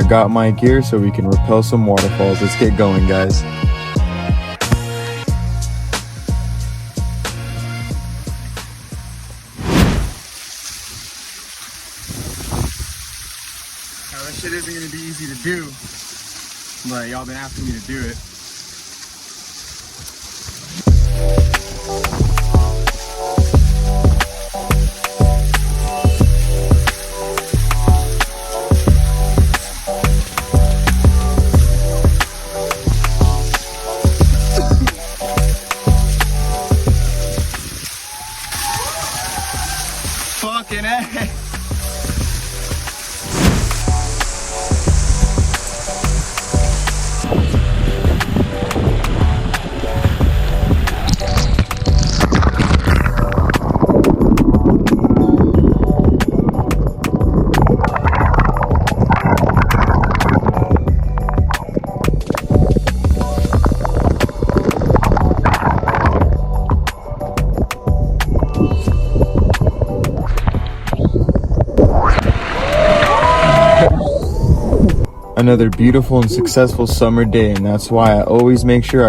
I got my gear so we can rappel some waterfalls. Let's get going, guys. Now, that shit isn't gonna be easy to do, but y'all been asking me to do it. Fucking A. Another beautiful and successful summer day, and that's why I always make sure I